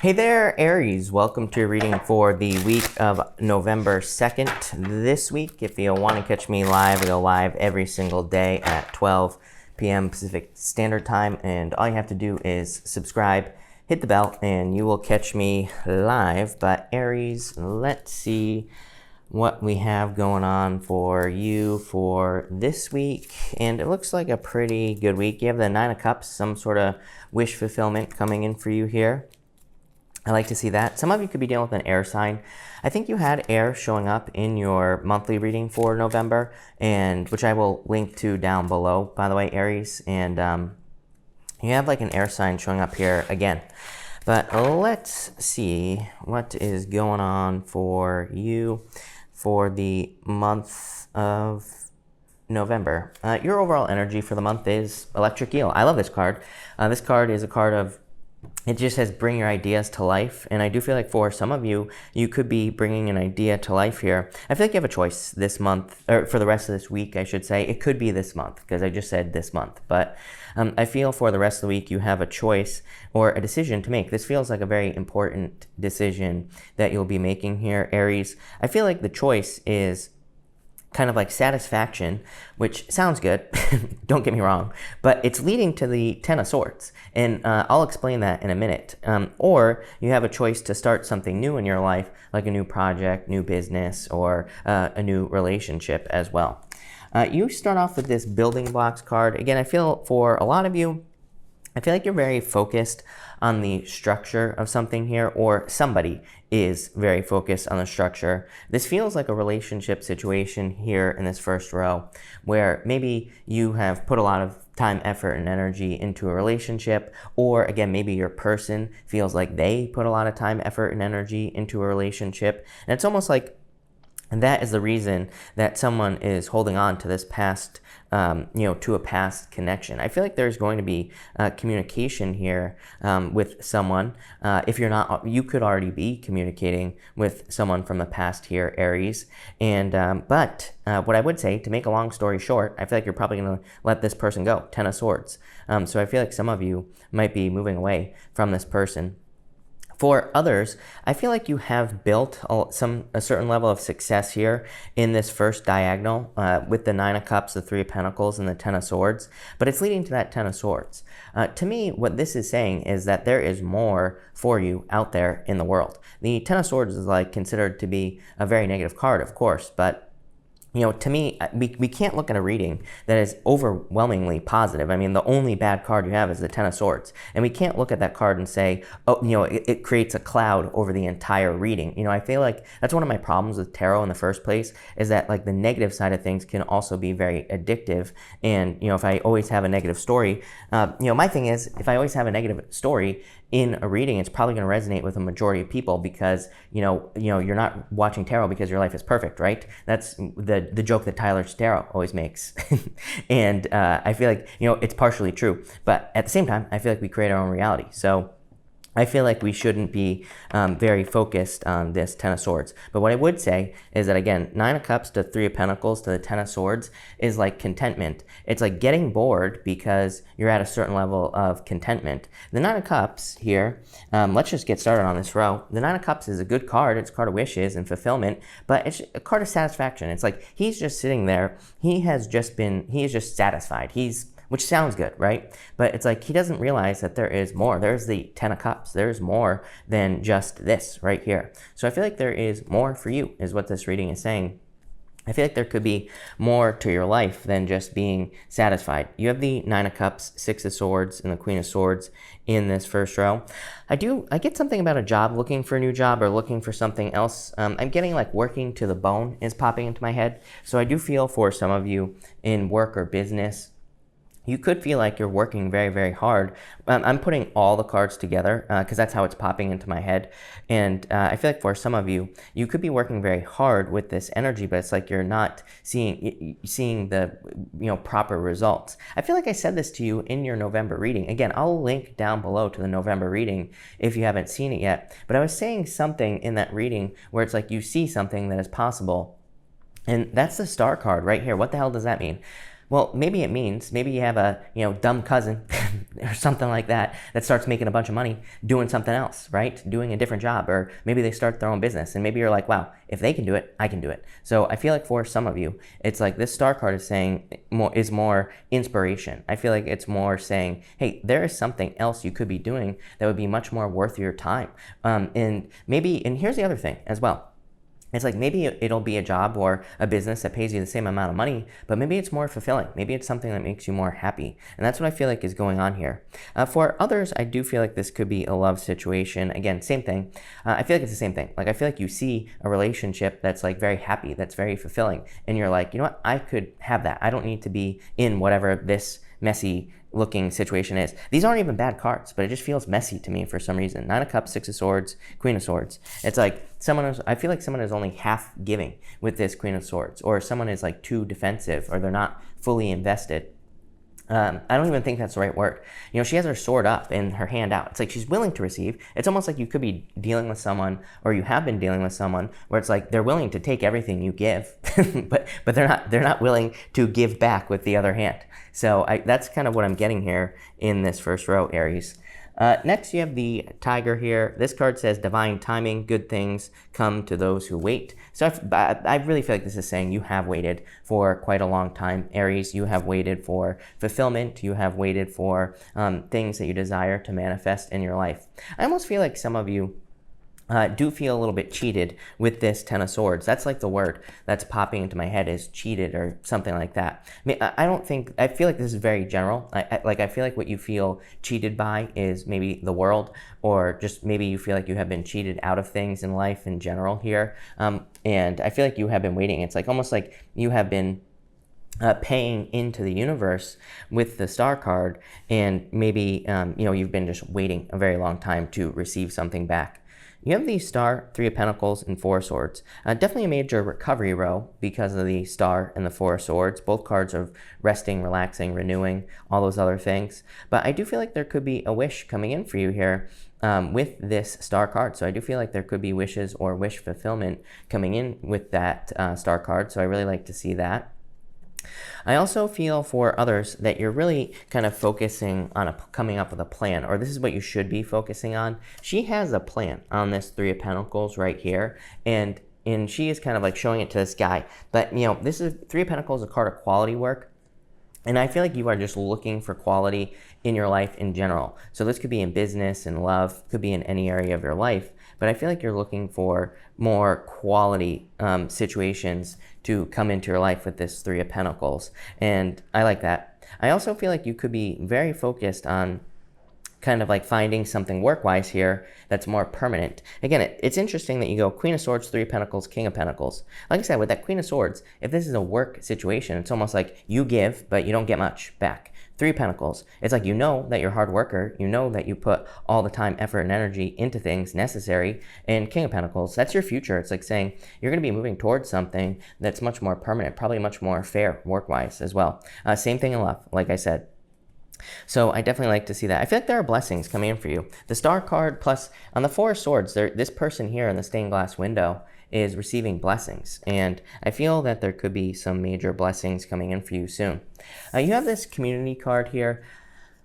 Hey there, Aries. Welcome to your reading for the week of November 2nd. This week, if you want to catch me live, I go live every single day at 12 p.m. Pacific Standard Time. And all you have to do is subscribe, hit the bell, and you will catch me live. But Aries, let's see what we have going on for you for this week. And it looks like a pretty good week. You have the Nine of Cups, some sort of wish fulfillment coming in for you here. I like to see that. Some of you could be dealing with an air sign. I think you had air showing up in your monthly reading for November, and which I will link to down below, by the way, Aries. And you have like an air sign showing up here again. But let's see what is going on for you for the month of November. Your overall energy for the month is Electric Eel. I love this card. This card is a card of, it just says bring your ideas to life. And I do feel like for some of you, you could be bringing an idea to life here. I feel like you have a choice this month, or for the rest of this week, I should say. It could be this month because I just said this month. But I feel for the rest of the week, you have a choice or a decision to make. This feels like a very important decision that you'll be making here, Aries. I feel like the choice is kind of like satisfaction, which sounds good, don't get me wrong, but it's leading to the Ten of Swords. And I'll explain that in a minute. Or you have a choice to start something new in your life, like a new project, new business, or a new relationship as well. You start off with this building blocks card. Again, I feel for a lot of you, I feel like you're very focused on the structure of something here, or somebody is very focused on the structure. This feels like a relationship situation here in this first row, where maybe you have put a lot of time, effort, and energy into a relationship, or again, maybe your person feels like they put a lot of time, effort, and energy into a relationship. And it's almost like, and that is the reason that someone is holding on to this past, to a past connection. I feel like there's going to be communication here with someone. If you're not, you could already be communicating with someone from the past here, Aries. And but what I would say, to make a long story short, I feel like you're probably going to let this person go. Ten of Swords. So I feel like some of you might be moving away from this person. For others, I feel like you have built a certain level of success here in this first diagonal with the Nine of Cups, the Three of Pentacles, and the Ten of Swords, but it's leading to that Ten of Swords. To me, what this is saying is that there is more for you out there in the world. The Ten of Swords is like considered to be a very negative card, of course, but to me, we can't look at a reading that is overwhelmingly positive. I mean, the only bad card you have is the Ten of Swords. And we can't look at that card and say, oh, it creates a cloud over the entire reading. I feel like that's one of my problems with tarot in the first place, is that like the negative side of things can also be very addictive. And, if I always have a negative story, my thing is, if I always have a negative story in a reading, it's probably going to resonate with a majority of people because, you're not watching tarot because your life is perfect, right? That's the joke that Tyler Tarot always makes. And I feel like, it's partially true. But at the same time, I feel like we create our own reality. So I feel like we shouldn't be very focused on this Ten of Swords. But what I would say is that, again, Nine of Cups to Three of Pentacles to the Ten of Swords is like contentment. It's like getting bored because you're at a certain level of contentment. The Nine of Cups here, let's just get started on this row. The Nine of Cups is a good card. It's a card of wishes and fulfillment, but it's a card of satisfaction. It's like he's just sitting there. He is just satisfied. Which sounds good, right? But it's like he doesn't realize that there is more. There's the Ten of Cups. There's more than just this right here. So I feel like there is more for you, is what this reading is saying. I feel like there could be more to your life than just being satisfied. You have the Nine of Cups, Six of Swords, and the Queen of Swords in this first row. I get something about a job, looking for a new job or looking for something else. I'm getting like working to the bone is popping into my head. So I do feel for some of you in work or business, you could feel like you're working very, very hard. I'm putting all the cards together because that's how it's popping into my head. And I feel like for some of you, you could be working very hard with this energy, but it's like you're not seeing the proper results. I feel like I said this to you in your November reading. Again, I'll link down below to the November reading if you haven't seen it yet. But I was saying something in that reading where it's like you see something that is possible. And that's the Star card right here. What the hell does that mean? Well, maybe it means maybe you have a dumb cousin or something like that that starts making a bunch of money doing something else, right? Doing a different job, or maybe they start their own business, and maybe you're like, wow, if they can do it, I can do it. So I feel like for some of you, it's like this star card is saying is more inspiration. I feel like it's more saying, hey, there is something else you could be doing that would be much more worth your time. And here's the other thing as well. It's like maybe it'll be a job or a business that pays you the same amount of money, but maybe it's more fulfilling. Maybe it's something that makes you more happy. And that's what I feel like is going on here. For others, I do feel like this could be a love situation. Again, same thing. I feel like it's the same thing. Like I feel like you see a relationship that's like very happy, that's very fulfilling. And you're like, you know what? I could have that. I don't need to be in whatever this messy looking situation is. These aren't even bad cards, but it just feels messy to me for some reason. 9 of Cups, 6 of Swords, Queen of Swords. It's like I feel like someone is only half giving with this Queen of Swords, or someone is like too defensive, or they're not fully invested. I don't even think that's the right word. She has her sword up and her hand out. It's like she's willing to receive. It's almost like you could be dealing with someone, or you have been dealing with someone, where it's like they're willing to take everything you give, but they're not willing to give back with the other hand. So that's kind of what I'm getting here in this first row, Aries. Next, you have the Tiger here. This card says divine timing, good things come to those who wait. So I really feel like this is saying you have waited for quite a long time, Aries. You have waited for fulfillment. You have waited for things that you desire to manifest in your life. I almost feel like some of you do feel a little bit cheated with this 10 of Swords. That's like the word that's popping into my head, is cheated or something like that. I feel like this is very general. I feel like what you feel cheated by is maybe the world, or just maybe you feel like you have been cheated out of things in life in general here. And I feel like you have been waiting. It's like almost like you have been paying into the universe with the star card, and maybe you've been just waiting a very long time to receive something back. You have the Star, 3 of Pentacles, and 4 of Swords. Definitely a major recovery row because of the Star and the 4 of Swords. Both cards are resting, relaxing, renewing, all those other things. But I do feel like there could be a wish coming in for you here with this Star card. So I do feel like there could be wishes or wish fulfillment coming in with that Star card. So I really like to see that. I also feel for others that you're really kind of focusing on coming up with a plan, or this is what you should be focusing on. She has a plan on this 3 of Pentacles right here, and she is kind of like showing it to this guy. But this is 3 of Pentacles, a card of quality work. And I feel like you are just looking for quality in your life in general. So this could be in business and love, could be in any area of your life. But I feel like you're looking for more quality situations to come into your life with this 3 of Pentacles. And I like that. I also feel like you could be very focused on kind of like finding something work-wise here that's more permanent. Again, it's interesting that you go Queen of Swords, 3 of Pentacles, King of Pentacles. Like I said, with that Queen of Swords, if this is a work situation, it's almost like you give, but you don't get much back. 3 of Pentacles, it's like that you're a hard worker, that you put all the time, effort, and energy into things necessary. And King of Pentacles, that's your future. It's like saying you're going to be moving towards something that's much more permanent, probably much more fair work-wise as well. Same thing in love, like I said. So I definitely like to see that. I feel like there are blessings coming in for you. The Star card, plus on the 4 of Swords, this person here in the stained glass window is receiving blessings. And I feel that there could be some major blessings coming in for you soon. You have this community card here.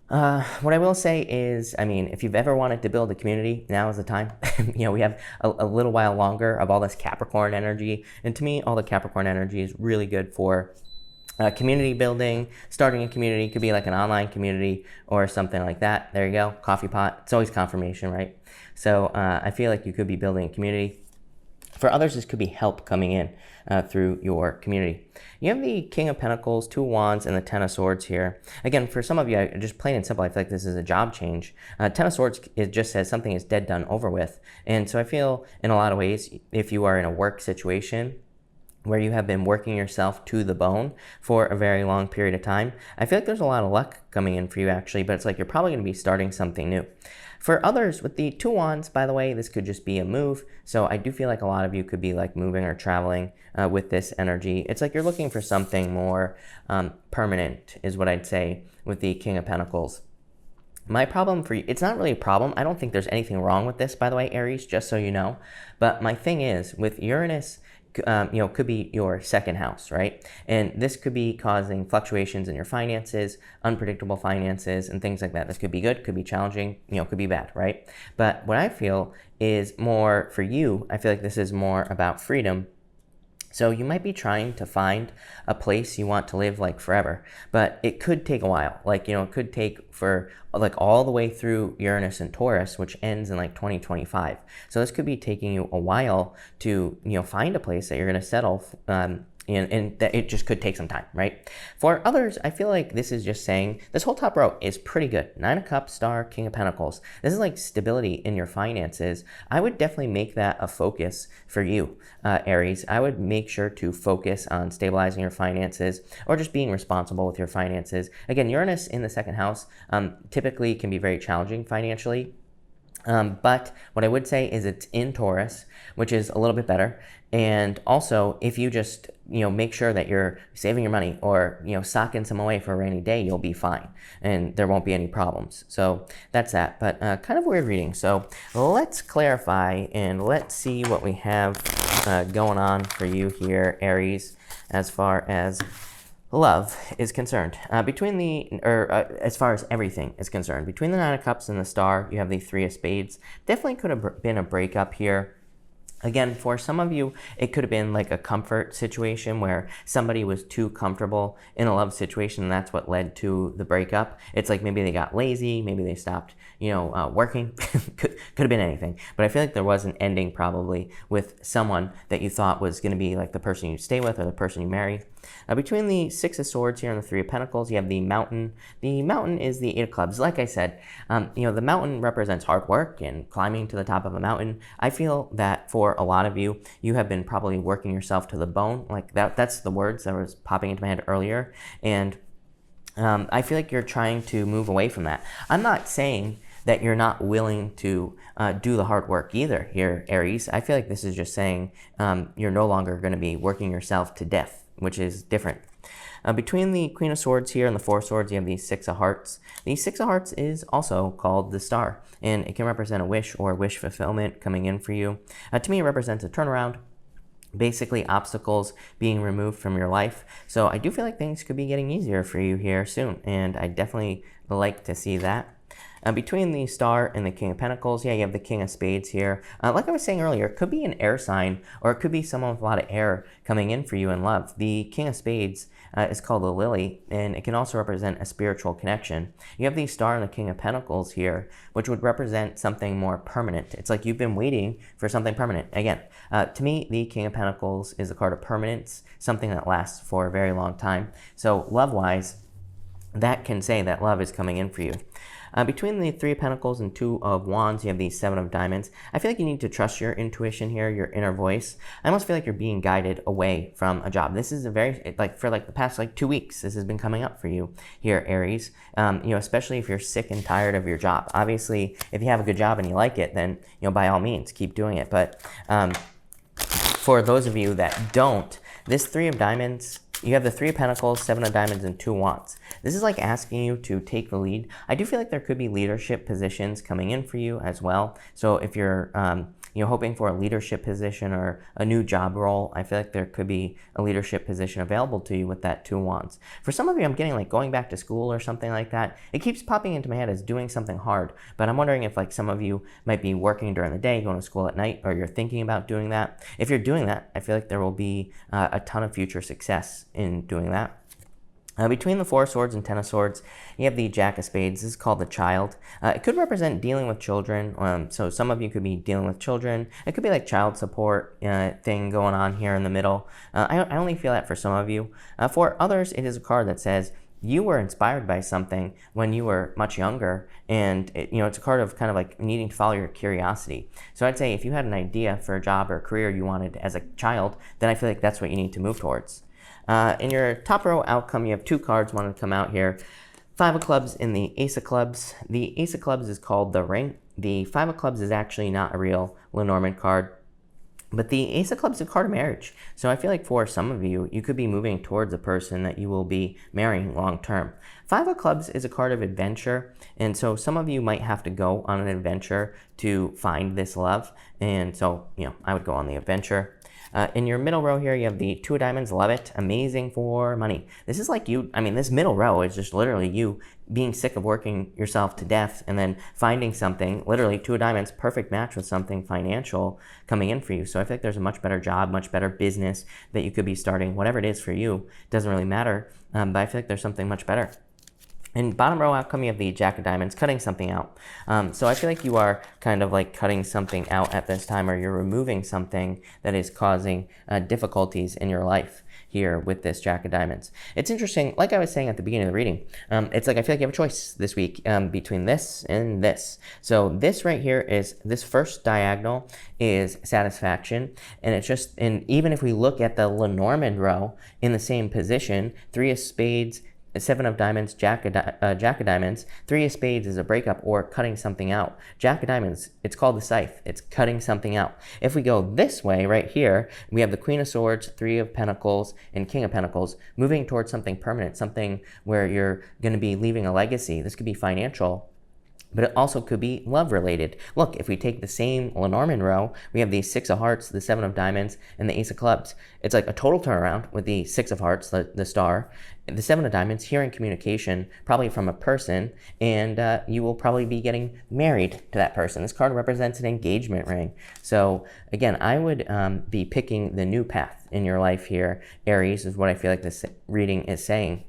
What I will say is, if you've ever wanted to build a community, now is the time. We have a little while longer of all this Capricorn energy. And to me, all the Capricorn energy is really good for community building. Starting a community could be like an online community or something like that. There you go, coffee pot. It's always confirmation, right? So I feel like you could be building a community. For others, this could be help coming in through your community. You have the King of Pentacles, 2 of Wands, and the 10 of Swords here. Again, for some of you, just plain and simple, I feel like this is a job change. 10 of Swords, it just says something is dead, done, over with. And so I feel in a lot of ways, if you are in a work situation where you have been working yourself to the bone for a very long period of time, I feel like there's a lot of luck coming in for you actually, but it's like you're probably going to be starting something new. For others, with the 2 Wands, by the way, this could just be a move. So I do feel like a lot of you could be like moving or traveling with this energy. It's like you're looking for something more permanent is what I'd say with the King of Pentacles. My problem for you, it's not really a problem. I don't think there's anything wrong with this, by the way, Aries, just so you know. But my thing is, with Uranus could be your second house, right? And this could be causing fluctuations in your finances, unpredictable finances, and things like that. This could be good, could be challenging, could be bad, right? But what I feel is more for you, I feel like this is more about freedom. So you might be trying to find a place you want to live like forever, but it could take a while. Like, it could take for like all the way through Uranus and Taurus, which ends in like 2025. So this could be taking you a while to, find a place that you're going to settle, and that it just could take some time, right? For others, I feel like this is just saying this whole top row is pretty good. 9 of Cups, Star, King of Pentacles. This is like stability in your finances. I would definitely make that a focus for you, Aries. I would make sure to focus on stabilizing your finances or just being responsible with your finances. Again, Uranus in the second house typically can be very challenging financially. But what I would say is it's in Taurus, which is a little bit better. And also, if you just, make sure that you're saving your money or, socking some away for a rainy day, you'll be fine and there won't be any problems. So that's that, but kind of weird reading. So let's clarify and let's see what we have going on for you here, Aries, as far as love is concerned. As far as everything is concerned, between the 9 of Cups and the Star, you have the 3 of Spades. Definitely could have been a breakup here. Again, for some of you, it could have been like a comfort situation where somebody was too comfortable in a love situation, and that's what led to the breakup. It's like maybe they got lazy, maybe they stopped, working. could have been anything. But I feel like there was an ending probably with someone that you thought was going to be like the person you stay with or the person you marry. Between the 6 of Swords here and the 3 of Pentacles, you have the Mountain. The Mountain is the 8 of Clubs. Like I said, the Mountain represents hard work and climbing to the top of a mountain. I feel that for a lot of you, you have been probably working yourself to the bone. Like that's the words that was popping into my head earlier. And I feel like you're trying to move away from that. I'm not saying that you're not willing to do the hard work either here, Aries. I feel like this is just saying you're no longer going to be working yourself to death, which is different. Between the Queen of Swords here and the 4 of Swords, you have the 6 of Hearts. The 6 of Hearts is also called the Star, and it can represent a wish or wish fulfillment coming in for you. To me, it represents a turnaround, basically obstacles being removed from your life. So I do feel like things could be getting easier for you here soon, and I definitely like to see that. Between the Star and the King of Pentacles, you have the King of Spades here. Like I was saying earlier, it could be an air sign, or it could be someone with a lot of air coming in for you in love. The King of Spades is called the Lily, and it can also represent a spiritual connection. You have the Star and the King of Pentacles here, which would represent something more permanent. It's like you've been waiting for something permanent. Again, to me, the King of Pentacles is a card of permanence, something that lasts for a very long time. So love-wise, that can say that love is coming in for you. Between the 3 of Pentacles and 2 of Wands, you have the 7 of Diamonds. I feel like you need to trust your intuition here, your inner voice. I almost feel like you're being guided away from a job. This is for the past 2 weeks, this has been coming up for you here, Aries. Especially if you're sick and tired of your job. Obviously, if you have a good job and you like it, then, by all means, keep doing it. But for those of you that don't, this 3 of Diamonds, you have the 3 of Pentacles, 7 of Diamonds, and 2 Wands. This is like asking you to take the lead. I do feel like there could be leadership positions coming in for you as well. So if you're hoping for a leadership position or a new job role, I feel like there could be a leadership position available to you with that 2 Wands. For some of you, I'm getting like going back to school or something like that. It keeps popping into my head as doing something hard, but I'm wondering if some of you might be working during the day, going to school at night, or you're thinking about doing that. If you're doing that, I feel like there will be a ton of future success in doing that. Between the 4 of Swords and 10 of Swords, you have the Jack of Spades. This is called the Child. It could represent dealing with children. So some of you could be dealing with children. It could be like child support thing going on here in the middle. I only feel that for some of you. For others, it is a card that says you were inspired by something when you were much younger, and it's a card of kind of like needing to follow your curiosity. So I'd say if you had an idea for a job or a career you wanted as a child, then I feel like that's what you need to move towards. In your top row outcome, you have 2 cards wanting to come out here. 5 of Clubs and the Ace of Clubs. The Ace of Clubs is called the Ring. The 5 of Clubs is actually not a real Lenormand card, but the Ace of Clubs is a card of marriage. So I feel like for some of you, you could be moving towards a person that you will be marrying long term. 5 of Clubs is a card of adventure, and so some of you might have to go on an adventure to find this love, and so, I would go on the adventure. In your middle row here, you have the Two of Diamonds. Love it. Amazing for money. This is like you, I mean, this middle row is just literally you being sick of working yourself to death and then finding something, literally Two of Diamonds, perfect match with something financial coming in for you. So I feel like there's a much better job, much better business that you could be starting. Whatever it is for you, doesn't really matter, but I feel like there's something much better. In bottom row outcome, you have the Jack of Diamonds, cutting something out. So I feel like you are kind of like cutting something out at this time, or you're removing something that is causing difficulties in your life here with this Jack of Diamonds. It's interesting, like I was saying at the beginning of the reading, it's like I feel like you have a choice this week between this and this. So this right here is, this first diagonal is satisfaction, and it's just, and even if we look at the Lenormand row in the same position, Three of Spades, Seven of Diamonds, Jack of Diamonds, Three of Spades is a breakup or cutting something out. Jack of Diamonds, it's called the scythe. It's cutting something out. If we go this way, right here, we have the Queen of Swords, Three of Pentacles, and King of Pentacles, moving towards something permanent, something where you're going to be leaving a legacy. This could be financial, but it also could be love related. Look, if we take the same Lenormand row, we have the Six of Hearts, the Seven of Diamonds, and the Ace of Clubs. It's like a total turnaround with the Six of Hearts, the star, the Seven of Diamonds, hearing communication, probably from a person, and you will probably be getting married to that person. This card represents an engagement ring. So again, I would be picking the new path in your life here. Aries is what I feel like this reading is saying.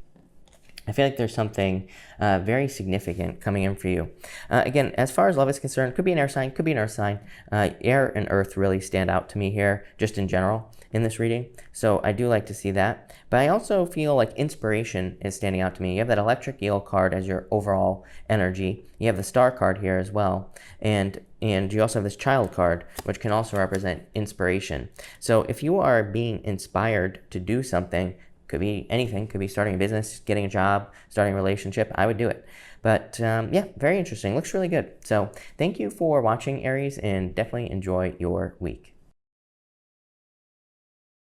I feel like there's something very significant coming in for you. Again, as far as love is concerned, could be an air sign, could be an earth sign. Air and earth really stand out to me here, just in general, in this reading. So I do like to see that. But I also feel like inspiration is standing out to me. You have that electric eel card as your overall energy. You have the star card here as well. And you also have this child card, which can also represent inspiration. So if you are being inspired to do something, could be anything, could be starting a business, getting a job, starting a relationship, I would do it. But yeah, very interesting. Looks really good. So thank you for watching, Aries, and definitely enjoy your week.